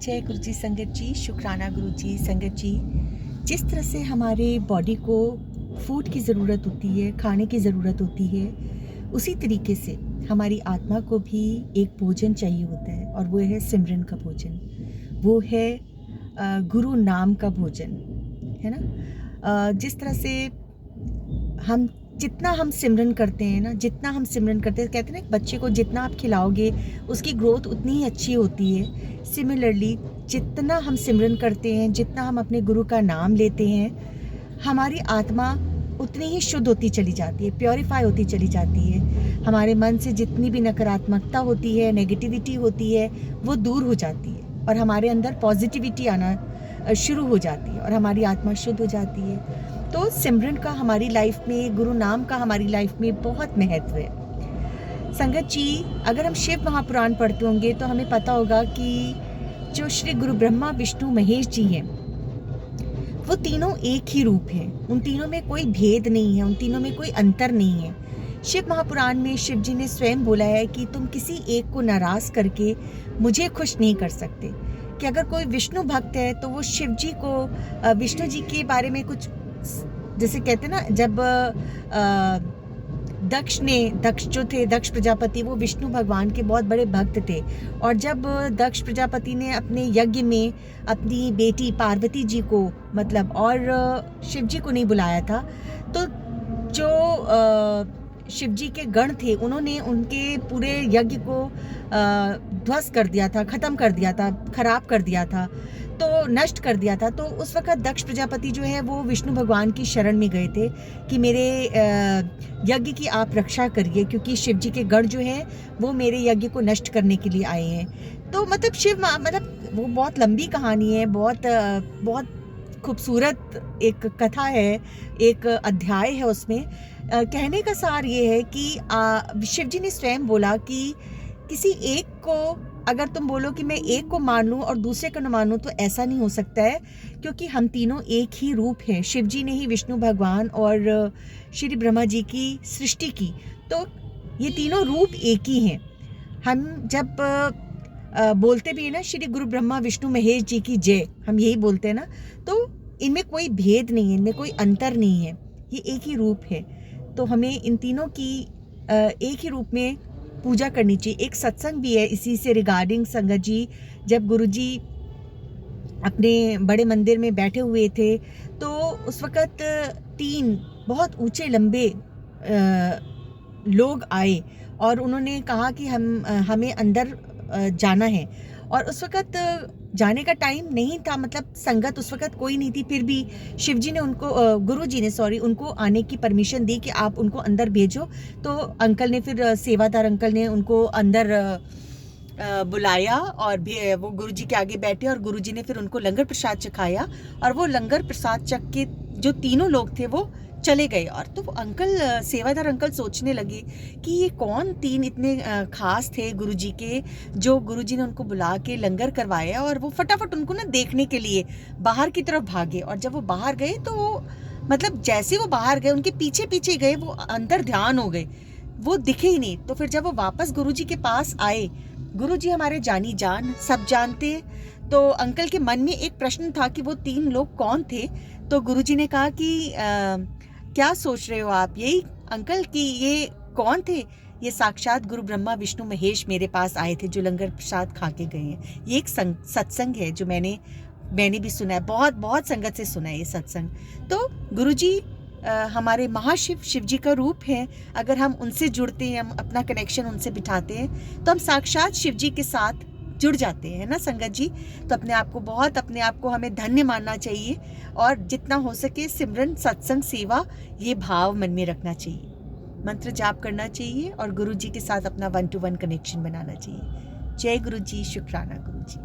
जय गुरु जी संगत जी, शुक्राना गुरु जी संगत जी। जिस तरह से हमारे बॉडी को फूड की ज़रूरत होती है, खाने की ज़रूरत होती है, उसी तरीके से हमारी आत्मा को भी एक भोजन चाहिए होता है और वो है सिमरन का भोजन। वो है गुरु नाम का भोजन, है ना। जिस तरह से हम जितना हम सिमरन करते हैं ना, जितना हम सिमरन करते हैं, कहते हैं ना, एक बच्चे को जितना आप खिलाओगे उसकी ग्रोथ उतनी ही अच्छी होती है। सिमिलरली जितना हम सिमरन करते हैं, जितना हम अपने गुरु का नाम लेते हैं, हमारी आत्मा उतनी ही शुद्ध होती चली जाती है, प्योरीफाई होती चली जाती है। हमारे मन से जितनी भी नकारात्मकता होती है, नेगेटिविटी होती है, वो दूर हो जाती है और हमारे अंदर पॉजिटिविटी आना शुरू हो जाती है और हमारी आत्मा शुद्ध हो जाती है। तो सिमरन का हमारी लाइफ में, गुरु नाम का हमारी लाइफ में बहुत महत्व है। संगत जी, अगर हम शिव महापुराण पढ़ते होंगे तो हमें पता होगा कि जो श्री गुरु ब्रह्मा विष्णु महेश जी हैं, वो तीनों एक ही रूप हैं। उन तीनों में कोई भेद नहीं है, उन तीनों में कोई अंतर नहीं है। शिव महापुराण में शिव जी ने स्वयं बोला है कि तुम किसी एक को नाराज करके मुझे खुश नहीं कर सकते। कि अगर कोई विष्णु भक्त है तो वो शिव जी को, विष्णु जी के बारे में कुछ, जैसे कहते हैं ना, जब दक्ष जो थे, दक्ष प्रजापति, वो विष्णु भगवान के बहुत बड़े भक्त थे। और जब दक्ष प्रजापति ने अपने यज्ञ में अपनी बेटी पार्वती जी को, मतलब, और शिव जी को नहीं बुलाया था, तो जो शिव जी के गण थे, उन्होंने उनके पूरे यज्ञ को ध्वस्त कर दिया था, ख़त्म कर दिया था, खराब कर दिया था, तो नष्ट कर दिया था। तो उस वक़्त दक्ष प्रजापति जो है वो विष्णु भगवान की शरण में गए थे कि मेरे यज्ञ की आप रक्षा करिए, क्योंकि शिव जी के गण जो है वो मेरे यज्ञ को नष्ट करने के लिए आए हैं। तो मतलब वो बहुत लंबी कहानी है, बहुत खूबसूरत एक कथा है, एक अध्याय है उसमें। कहने का सार ये है कि शिव जी ने स्वयं बोला कि किसी एक को अगर तुम बोलो कि मैं एक को मान लूं और दूसरे को न मानूं, तो ऐसा नहीं हो सकता है, क्योंकि हम तीनों एक ही रूप हैं। शिव जी ने ही विष्णु भगवान और श्री ब्रह्मा जी की सृष्टि की, तो ये तीनों रूप एक ही हैं। हम जब बोलते भी है ना, श्री गुरु ब्रह्मा विष्णु महेश जी की जय, हम यही बोलते हैं ना, तो इनमें कोई भेद नहीं है, इनमें कोई अंतर नहीं है, ये एक ही रूप है। तो हमें इन तीनों की एक ही रूप में पूजा करनी चाहिए। एक सत्संग भी है इसी से रिगार्डिंग संगत जी। जब गुरुजी अपने बड़े मंदिर में बैठे हुए थे, तो उस वक़्त 3 बहुत ऊंचे लंबे लोग आए और उन्होंने कहा कि हमें अंदर जाना है। और उस वक़्त जाने का टाइम नहीं था, मतलब संगत उस वक़्त कोई नहीं थी, फिर भी शिवजी ने उनको, गुरुजी ने उनको आने की परमिशन दी कि आप उनको अंदर भेजो। तो अंकल ने फिर, सेवादार अंकल ने उनको अंदर बुलाया और वो गुरुजी के आगे बैठे और गुरुजी ने फिर उनको लंगर प्रसाद चखाया। और वो लंगर प्रसाद चख के जो तीनों लोग थे वो चले गए। और तो अंकल, सेवादार अंकल सोचने लगे कि ये कौन 3 इतने खास थे गुरुजी के, जो गुरुजी ने उनको बुला के लंगर करवाया। और वो फटाफट उनको ना देखने के लिए बाहर की तरफ भागे। और जब वो बाहर गए तो मतलब जैसे वो बाहर गए, उनके पीछे पीछे गए, वो अंदर ध्यान हो गए, वो दिखे ही नहीं। तो फिर जब वो वापस गुरुजी के पास आए, गुरुजी हमारे जानी जान, सब जानते, तो अंकल के मन में एक प्रश्न था कि वो 3 लोग कौन थे। तो गुरुजी ने कहा कि क्या सोच रहे हो आप, यही अंकल, कि ये कौन थे? ये साक्षात गुरु ब्रह्मा विष्णु महेश मेरे पास आए थे, जो लंगर प्रसाद खा के गए हैं। ये एक सत्संग है जो मैंने भी सुना है, बहुत बहुत संगत से सुना है ये सत्संग। तो गुरुजी हमारे महाशिव, शिव जी का रूप है। अगर हम उनसे जुड़ते हैं, हम अपना कनेक्शन उनसे बिठाते हैं, तो हम साक्षात शिव जी के साथ जुड़ जाते हैं ना संगत जी। तो अपने आप को हमें धन्य मानना चाहिए और जितना हो सके सिमरन, सत्संग, सेवा, ये भाव मन में रखना चाहिए, मंत्र जाप करना चाहिए और गुरु जी के साथ अपना 1-to-1 कनेक्शन बनाना चाहिए। जय गुरु जी, शुक्राना गुरु जी।